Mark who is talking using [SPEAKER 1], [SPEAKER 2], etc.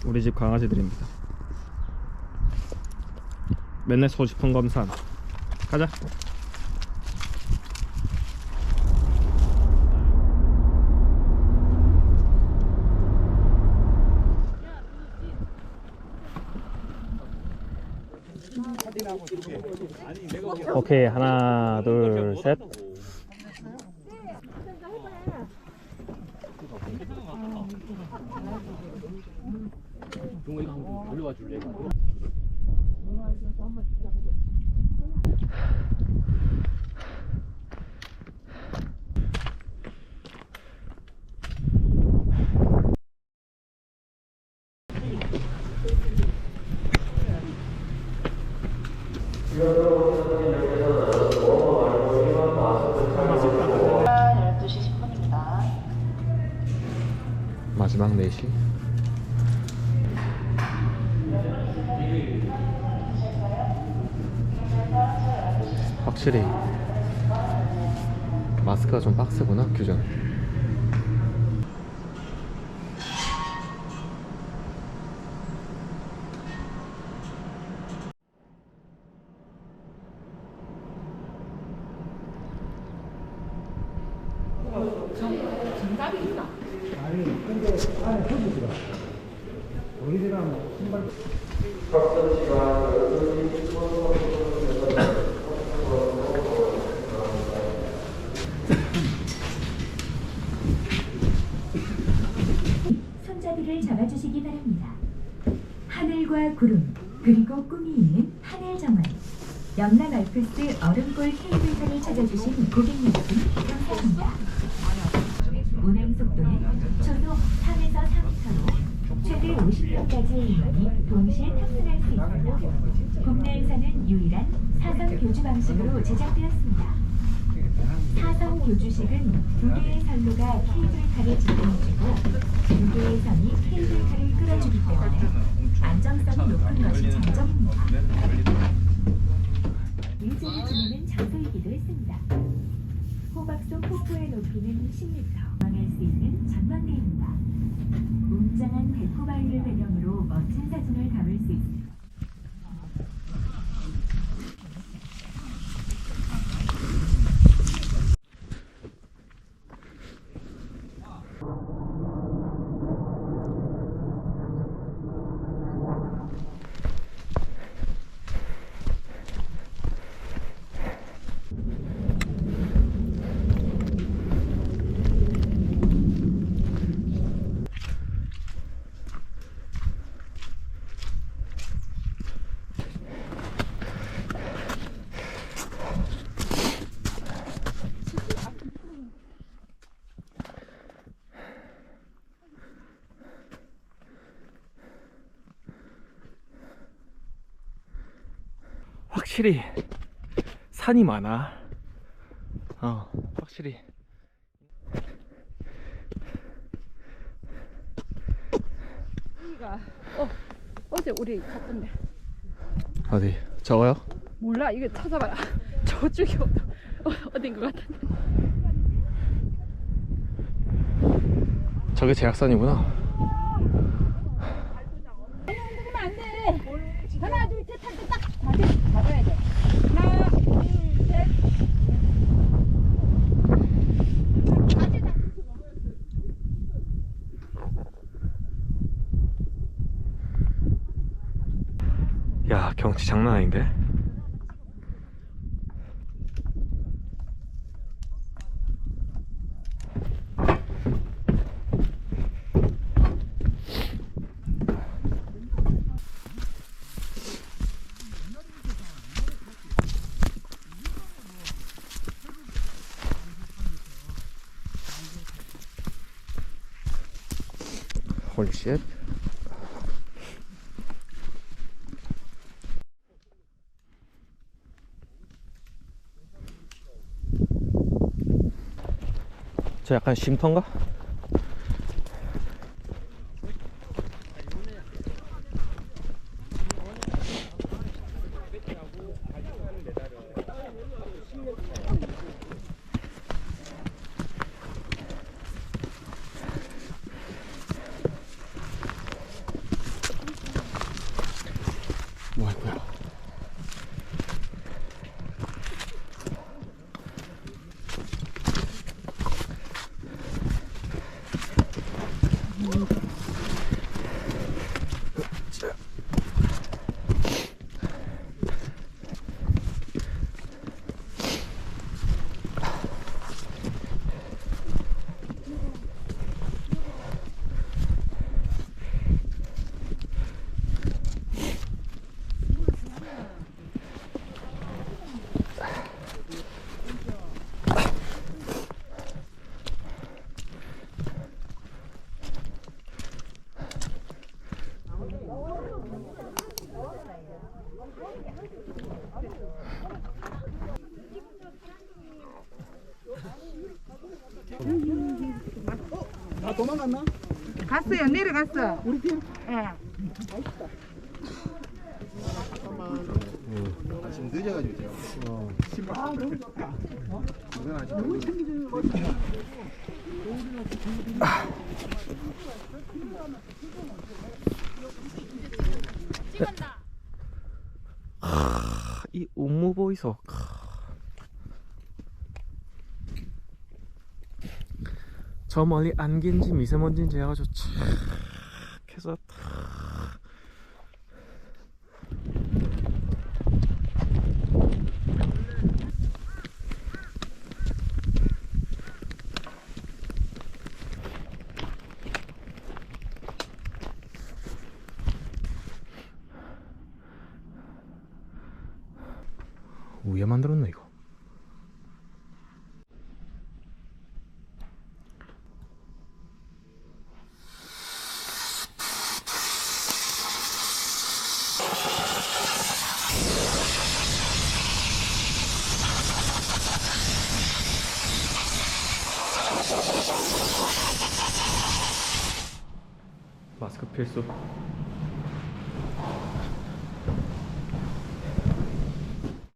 [SPEAKER 1] 우리 집 강아지들입니다. 맨날 소지품 검사. 가자. 오케이, 하나 둘 셋.
[SPEAKER 2] 동호 이거 한번 올려와 줄래?
[SPEAKER 1] 마지막 4시. 확실히 마스크가 좀 빡세구나, 규정.
[SPEAKER 3] 정답이 있나?
[SPEAKER 4] 아니, 근데 안에 서비스가 우리들은 신발
[SPEAKER 5] 손잡이를 잡아주시기 바랍니다. 하늘과 구름 그리고 꿈이 있는 하늘정원 영남 알프스 얼음골 케이블카를 찾아주신 고객 여러분 감사합니다. 운행 속도는 초속 3에서 4m로 최대 50명까지의 인원이 동시에 탑승할 수 있으며 국내에서는 유일한 사성 교주 방식으로 제작되었습니다. 사성 교주식은 2개의 선로가 케이블카를 지탱해주고 2개의 선이 케이블카를 끌어주기 때문에 안정성이 높은 것이 장점입니다. 일제를 지내는 장소이기도 했습니다. 호박송 폭포의 높이는 10m. 전망할 수 있는 전망대입니다. 웅장한 백호바위를 배경으로 멋진 사진을 담을 수 있습니다.
[SPEAKER 1] 확실히 산이 많아. 확실히.
[SPEAKER 3] 여기가 어제 우리 갔던데.
[SPEAKER 1] 어디? 저거요?
[SPEAKER 3] 몰라, 이거 찾아봐라. 저쪽이 어딘 것 같은데.
[SPEAKER 1] 저게 제약산이구나.
[SPEAKER 3] 흔들면 안 돼. 하나 둘 셋 할 때 딱 잡아야 돼. 하나 둘 셋.
[SPEAKER 1] 야, 경치 장난 아닌데? 홀쉣. 저 약간 쉼터인가? 뭐할 거야?
[SPEAKER 4] 다 도망갔나?
[SPEAKER 3] 갔어요. 내려갔어.
[SPEAKER 4] 우리 팀?
[SPEAKER 3] 예.
[SPEAKER 2] 지금 늦어가지고 지금.
[SPEAKER 4] 아 너무 좋다.
[SPEAKER 2] 이건 아직
[SPEAKER 4] 너무 챙기주는 거 같아.
[SPEAKER 1] 이 운무 보이소. 저 멀리 안개인지 미세먼지인지 해가지고 착 해서 왜 만들었나 이거? 마스크 필수.